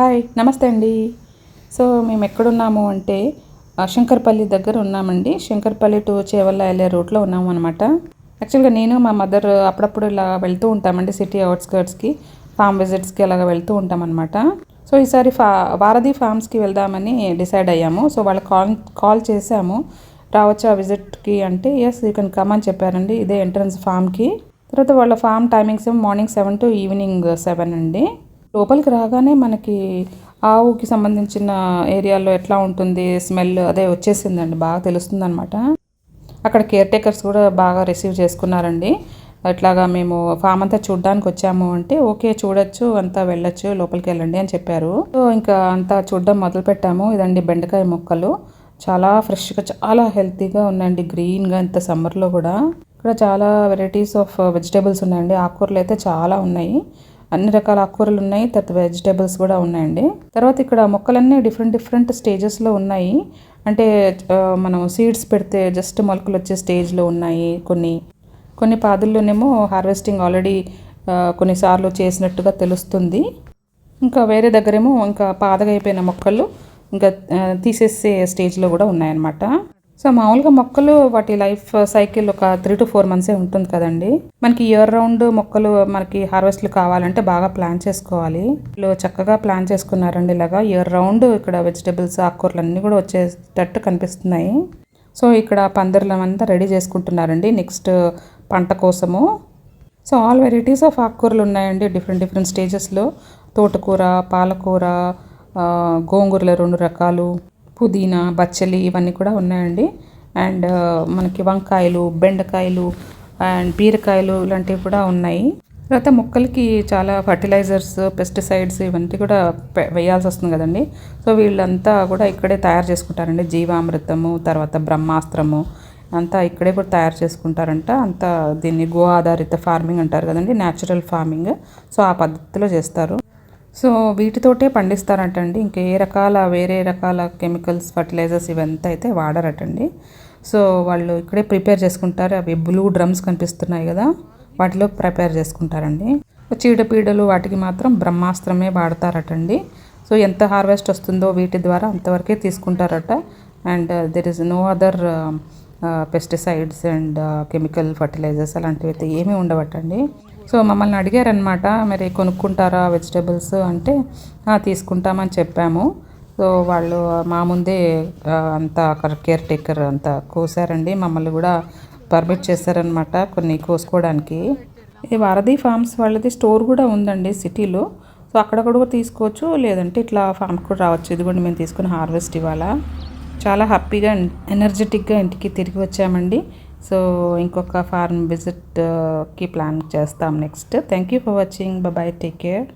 Hi నమస్తే అండి. So మేము ఎక్కడున్నాము అంటే శంకర్పల్లి దగ్గర ఉన్నామండి. శంకర్పల్లి టు చేవల్ల వెళ్ళే రూట్లో ఉన్నాము అనమాట. యాక్చువల్గా నేను మా మదర్ అప్పుడప్పుడు ఇలా వెళ్తూ ఉంటామండి సిటీ అవుట్స్కర్ట్స్కి, ఫామ్ విజిట్స్కి అలాగ వెళ్తూ ఉంటామన్నమాట. సో ఈసారి వారధి ఫార్మ్స్కి వెళ్దామని డిసైడ్ అయ్యాము. సో వాళ్ళకి కాల్ చేసాము, రావచ్చా విజిట్కి అంటే ఎస్ యూ కెన్ కమ్ అని చెప్పారండి. ఇదే ఎంట్రన్స్ ఫామ్కి. తర్వాత వాళ్ళ farm timings morning 7 to evening 7 అండి. లోపలికి రాగానే మనకి ఆవుకి సంబంధించిన ఏరియాలో ఎట్లా ఉంటుంది స్మెల్ అదే వచ్చేసిందండి, బాగా తెలుస్తుంది అనమాట. అక్కడ కేర్ టేకర్స్ కూడా బాగా రిసీవ్ చేసుకున్నారండి. ఇట్లాగా మేము ఫామ్ అంతా చూడడానికి వచ్చాము అంటే ఓకే చూడొచ్చు అంతా వెళ్ళొచ్చు లోపలికి వెళ్ళండి అని చెప్పారు. సో ఇంకా అంతా చూడడం మొదలు పెట్టాము. ఇదండి బెండకాయ మొక్కలు, చాలా ఫ్రెష్గా చాలా హెల్తీగా ఉన్నాయండి, గ్రీన్గా ఇంత సమ్మర్లో కూడా. ఇక్కడ చాలా వెరైటీస్ ఆఫ్ వెజిటేబుల్స్ ఉన్నాయండి. ఆకుకూరలు అయితే చాలా ఉన్నాయి, అన్ని రకాల ఆకుకూరలు ఉన్నాయి, తర్వాత వెజిటేబుల్స్ కూడా ఉన్నాయండి. తర్వాత ఇక్కడ మొక్కలన్నీ డిఫరెంట్ స్టేజెస్లో ఉన్నాయి. అంటే మనం సీడ్స్ పెడితే జస్ట్ మొలకలు వచ్చే స్టేజ్లో ఉన్నాయి. కొన్ని పాదుల్లోనేమో హార్వెస్టింగ్ ఆల్రెడీ కొన్నిసార్లు చేసినట్టుగా తెలుస్తుంది. ఇంకా వేరే దగ్గరేమో ఇంకా పాతగా అయిపోయిన మొక్కలు ఇంకా తీసేసే స్టేజ్లో కూడా ఉన్నాయన్నమాట. సో మామూలుగా మొక్కలు వాటి లైఫ్ సైకిల్ ఒక 3 to 4 months ఉంటుంది కదండి. మనకి ఇయర్ రౌండ్ మొక్కలు మనకి హార్వెస్ట్లు కావాలంటే బాగా ప్లాన్ చేసుకోవాలి. వీళ్ళు చక్కగా ప్లాన్ చేసుకున్నారండి. ఇలాగా ఇయర్ రౌండ్ ఇక్కడ వెజిటేబుల్స్ ఆకుకూరలు అన్నీ కూడా వచ్చేటట్టు కనిపిస్తున్నాయి. సో ఇక్కడ పందిర్లంతా రెడీ చేసుకుంటున్నారండి నెక్స్ట్ పంట కోసము. సో ఆల్ వెరైటీస్ ఆఫ్ ఆకుకూరలు ఉన్నాయండి డిఫరెంట్ స్టేజెస్లో. తోటకూర, పాలకూర, గోంగూరలో 2 రకాలు, పుదీనా, బచ్చలి ఇవన్నీ కూడా ఉన్నాయండి. అండ్ మనకి వంకాయలు, బెండకాయలు అండ్ బీరకాయలు ఇలాంటివి కూడా ఉన్నాయి. తర్వాత మొక్కలకి చాలా ఫర్టిలైజర్స్, పెస్టిసైడ్స్ ఇవన్నీ కూడా వేయాల్సి వస్తుంది కదండి. సో వీళ్ళంతా కూడా ఇక్కడే తయారు చేసుకుంటారండి. జీవామృతము, తర్వాత బ్రహ్మాస్త్రము అంతా ఇక్కడే కూడా తయారు చేసుకుంటారంట. అంతా దీన్ని గో ఆధారిత ఫార్మింగ్ అంటారు కదండి, న్యాచురల్ ఫార్మింగ్. సో ఆ పద్ధతిలో చేస్తారు. సో వీటితోటే పండిస్తారటండి. ఇంకా వేరే రకాల కెమికల్స్, ఫర్టిలైజర్స్ ఇవంతా అయితే వాడరటండి. సో వాళ్ళు ఇక్కడే ప్రిపేర్ చేసుకుంటారు. అవి బ్లూ డ్రమ్స్ కనిపిస్తున్నాయి కదా, వాటిలో ప్రిపేర్ చేసుకుంటారండి. చీడపీడలు వాటికి మాత్రం బ్రహ్మాస్త్రమే వాడతారటండి. సో ఎంత హార్వెస్ట్ వస్తుందో వీటి ద్వారా అంతవరకే తీసుకుంటారట. And there is no other pesticides and chemical fertilizers అలాంటివి అయితే ఏమీ ఉండవటండి. సో మమ్మల్ని అడిగారనమాట, మరి కొనుక్కుంటారా వెజిటేబుల్స్ అంటే తీసుకుంటామని చెప్పాము. సో వాళ్ళు మా ముందే అంతా కేర్ టేకర్ అంతా కోసారండి. మమ్మల్ని కూడా పర్మిట్ చేశారనమాట కొన్ని కోసుకోవడానికి. ఈ వారధి ఫార్మ్స్ వాళ్ళది స్టోర్ కూడా ఉందండి సిటీలో. సో అక్కడ కూడా తీసుకోవచ్చు, లేదంటే ఇట్లా ఫార్మ్కి కూడా రావచ్చు. ఇది కూడా మేము తీసుకుని హార్వెస్ట్ ఇవాళ చాలా హ్యాపీగా ఎనర్జెటిక్గా ఇంటికి తిరిగి వచ్చామండి. సో ఇంకొక ఫార్మ్ విజిట్కి ప్లాన్ చేస్తాం next. Thank you for watching. Bye, take care.